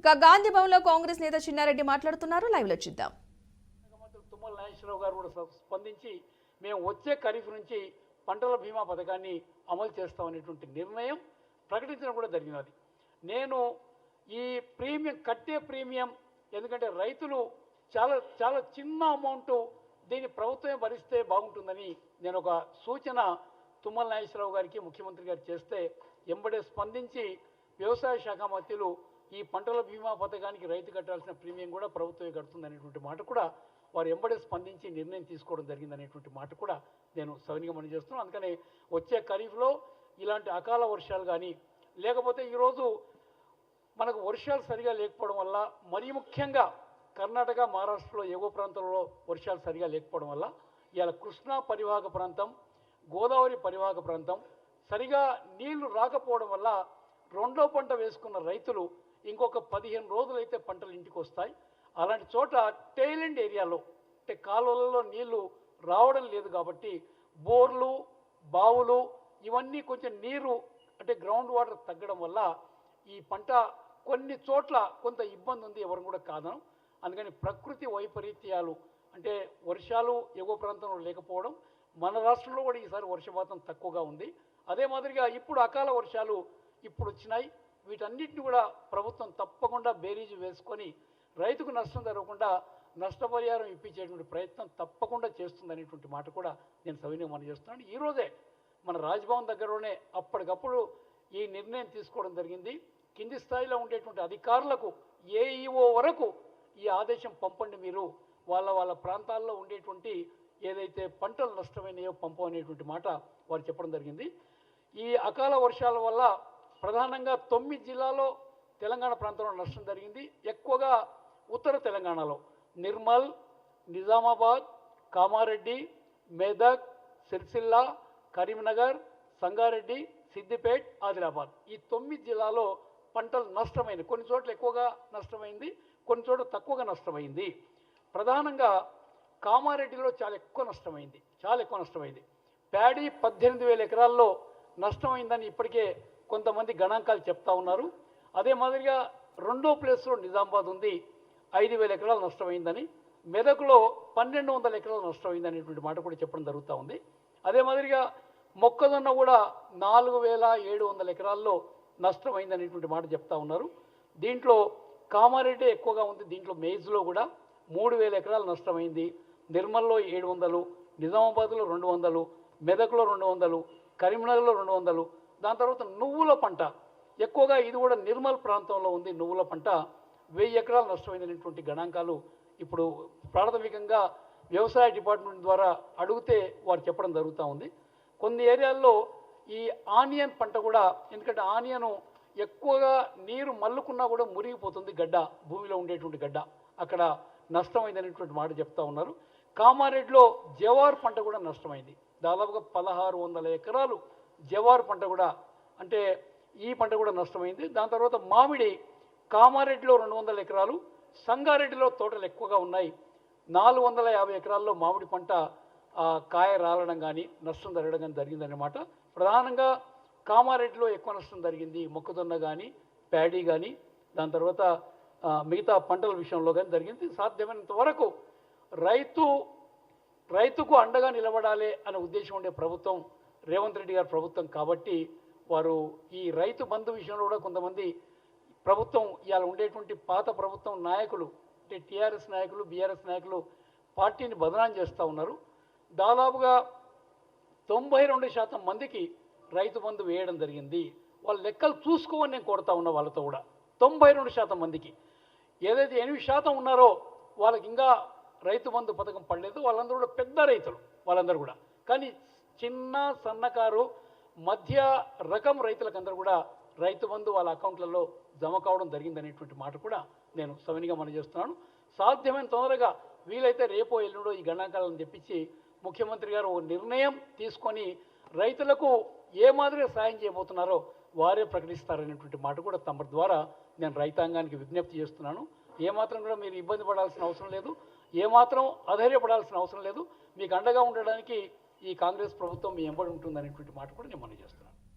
గాంధీ భవన్లో కాంగ్రెస్ నేత చిన్నారెడ్డి మాట్లాడుతున్నారు. లైవ్ లో చూద్దాం. తుమ్మల నాగేశ్వరరావు గారు కూడా స్పందించి మేము వచ్చే ఖరీఫ్ నుంచి పంటల బీమా పథకాన్ని అమలు చేస్తామనేటువంటి నిర్ణయం ప్రకటించడం కూడా జరిగినది. నేను ఈ ప్రీమియం కట్టే ప్రీమియం ఎందుకంటే రైతులు చాలా చాలా చిన్న అమౌంట్ దీన్ని ప్రభుత్వమే భరిస్తే బాగుంటుందని నేను ఒక సూచన తుమ్మల నాగేశ్వరరావు గారికి ముఖ్యమంత్రి గారు చేస్తే ఎంబడే స్పందించి వ్యవసాయ శాఖ మంత్రులు ఈ పంటల బీమా పథకానికి రైతు కట్టాల్సిన ప్రీమియం కూడా ప్రభుత్వమే కడుతుందనేటువంటి మాట కూడా వారు ఎంబడే స్పందించి నిర్ణయం తీసుకోవడం జరిగిందనేటువంటి మాట కూడా నేను సవినీయంగా మనం చేస్తున్నాను. అందుకని వచ్చే ఖరీఫ్లో ఇలాంటి అకాల వర్షాలు కానీ లేకపోతే ఈరోజు మనకు వర్షాలు సరిగా లేకపోవడం వల్ల మరీ ముఖ్యంగా కర్ణాటక మహారాష్ట్రలో ఎగువ ప్రాంతంలో వర్షాలు సరిగా లేకపోవడం వల్ల ఇవాళ కృష్ణా పరివాహక ప్రాంతం గోదావరి పరివాహక ప్రాంతం సరిగా నీళ్లు రాకపోవడం వల్ల రెండో పంట వేసుకున్న రైతులు ఇంకొక 15 రోజులైతే పంటలు ఇంటికి వస్తాయి. అలాంటి చోట టైలెండ్ ఏరియాలో అంటే కాలువలలో నీళ్లు రావడం లేదు కాబట్టి బోర్లు బావులు ఇవన్నీ కొంచెం నీరు అంటే గ్రౌండ్ వాటర్ తగ్గడం వల్ల ఈ పంట కొన్ని చోట్ల కొంత ఇబ్బంది ఉంది, ఎవరు కూడా కాదనం. అందుకని ప్రకృతి వైపరీత్యాలు అంటే వర్షాలు ఎగువ ప్రాంతంలో లేకపోవడం, మన రాష్ట్రంలో కూడా ఈసారి వర్షపాతం తక్కువగా ఉంది. అదే మాదిరిగా ఇప్పుడు అకాల వర్షాలు ఇప్పుడు వచ్చినాయి. వీటన్నిటిని కూడా ప్రభుత్వం తప్పకుండా బేరీజు వేసుకొని రైతుకు నష్టం జరగకుండా నష్టపరిహారం ఇప్పించేటువంటి ప్రయత్నం తప్పకుండా చేస్తుందనేటువంటి మాట కూడా నేను సవినీయంగా మనం చేస్తున్నాను. ఈరోజే మన రాజ్భవన్ దగ్గరలోనే అప్పటికప్పుడు ఈ నిర్ణయం తీసుకోవడం జరిగింది. కింది స్థాయిలో ఉండేటువంటి అధికారులకు ఏఈఓ వరకు ఈ ఆదేశం పంపండి, మీరు వాళ్ళ ప్రాంతాల్లో ఉండేటువంటి ఏదైతే పంటలు నష్టమైనాయో పంపనేటువంటి మాట వారు చెప్పడం జరిగింది. ఈ అకాల వర్షాల వల్ల ప్రధానంగా 9 జిల్లాల్లో తెలంగాణ ప్రాంతంలో నష్టం జరిగింది. ఎక్కువగా ఉత్తర తెలంగాణలో నిర్మల్, నిజామాబాద్, కామారెడ్డి, మెదక్, సిరిసిల్ల, కరీంనగర్, సంగారెడ్డి, సిద్దిపేట్, ఆదిలాబాద్ ఈ 9 జిల్లాలో పంటలు నష్టమైంది. కొన్ని చోట్ల ఎక్కువగా నష్టమైంది, కొన్ని చోట్ల తక్కువగా నష్టమైంది. ప్రధానంగా కామారెడ్డిలో చాలా ఎక్కువ నష్టమైంది. ప్యాడీ 18,000 ఎకరాల్లో నష్టమైందని ఇప్పటికే కొంతమంది గణాంకాలు చెప్తా ఉన్నారు. అదే మాదిరిగా రెండో ప్లేస్లో నిజామాబాద్ ఉంది, 5,000 ఎకరాలు నష్టమైందని. మెదక్లో 1,200 ఎకరాలు నష్టమైందనేటువంటి మాట కూడా చెప్పడం జరుగుతూ ఉంది. అదే మాదిరిగా మొక్కజొన్న కూడా 4,700 ఎకరాల్లో నష్టమైందనేటువంటి మాట చెప్తా ఉన్నారు. దీంట్లో కామారెడ్డి ఎక్కువగా ఉంది. దీంట్లో మేజ్లో కూడా 3,000 ఎకరాలు నష్టమైంది. నిర్మల్లో 700, నిజామాబాద్లో 200, మెదక్లో 200, కరీంనగర్లో 200. దాని తర్వాత నువ్వుల పంట ఎక్కువగా ఇది కూడా నిర్మల్ ప్రాంతంలో ఉంది. నువ్వుల పంట 1000 ఎకరాలు నష్టమైనటువంటి గణాంకాలు ఇప్పుడు ప్రాథమికంగా వ్యవసాయ డిపార్ట్మెంట్ ద్వారా అడిగితే వారు చెప్పడం జరుగుతూ ఉంది. కొన్ని ఏరియాల్లో ఈ ఆనియన్ పంట కూడా, ఎందుకంటే ఆనియను ఎక్కువగా నీరు మల్లుకున్నా కూడా మురిగిపోతుంది, గడ్డ భూమిలో ఉండేటువంటి గడ్డ, అక్కడ నష్టమైందనేటువంటి మాట చెప్తా ఉన్నారు. కామారెడ్డిలో జవార్ పంట కూడా నష్టమైంది. దాదాపుగా 1,600 ఎకరాలు జవార్ పంట కూడా అంటే ఈ పంట కూడా నష్టమైంది. దాని తర్వాత మామిడి కామారెడ్డిలో 200 ఎకరాలు, సంగారెడ్డిలో తోటలు ఎక్కువగా ఉన్నాయి. 450 ఎకరాల్లో మామిడి పంట కాయ రాలడం కానీ నష్టం జరగడం కానీ జరిగిందన్నమాట. ప్రధానంగా కామారెడ్డిలో ఎక్కువ నష్టం జరిగింది. మొక్కజొన్న కానీ ప్యాడీ కానీ దాని తర్వాత మిగతా పంటల విషయంలో కానీ జరిగింది. సాధ్యమైనంత వరకు రైతుకు అండగా నిలబడాలి అనే ఉద్దేశం ఉండే ప్రభుత్వం రేవంత్ రెడ్డి గారి ప్రభుత్వం కాబట్టి వారు ఈ రైతు బంధు విషయంలో కూడా కొంతమంది ప్రభుత్వం ఇవాళ ఉండేటువంటి పాత ప్రభుత్వం నాయకులు అంటే టీఆర్ఎస్ నాయకులు, బీఆర్ఎస్ నాయకులు పార్టీని బదనాం చేస్తూ ఉన్నారు. దాదాపుగా 92% మందికి రైతు బంధు వేయడం జరిగింది. వాళ్ళ లెక్కలు చూసుకోమని నేను కోరుతా ఉన్నా వాళ్ళతో కూడా. 92% మందికి, ఏదైతే 8% ఉన్నారో వాళ్ళకి ఇంకా రైతు బంధు పథకం పడలేదు. వాళ్ళందరూ కూడా పెద్ద రైతులు వాళ్ళందరూ కూడా. కానీ చిన్న సన్నకారు మధ్య రకం రైతులకందరూ కూడా రైతు బంధు వాళ్ళ అకౌంట్లలో జమ కావడం జరిగిందనేటువంటి మాట కూడా నేను సవినీయంగా మనం చేస్తున్నాను. సాధ్యమైన తొందరగా వీలైతే రేపో ఎల్లుండో ఈ గణాంకాలను తెప్పించి ముఖ్యమంత్రి గారు ఒక నిర్ణయం తీసుకొని రైతులకు ఏ మాదిరిగా సాయం చేయబోతున్నారో వారే ప్రకటిస్తారనేటువంటి మాట కూడా తమ ద్వారా నేను రైతాంగానికి విజ్ఞప్తి చేస్తున్నాను. ఏమాత్రం కూడా మీరు ఇబ్బంది పడాల్సిన అవసరం లేదు, ఏమాత్రం అధైర్యపడాల్సిన అవసరం లేదు. మీకు అండగా ఉండడానికి ఈ కాంగ్రెస్ ప్రభుత్వం మీ ఎంబడి ఉంటుందనేటువంటి మాట కూడా నేను మనం చేస్తాను.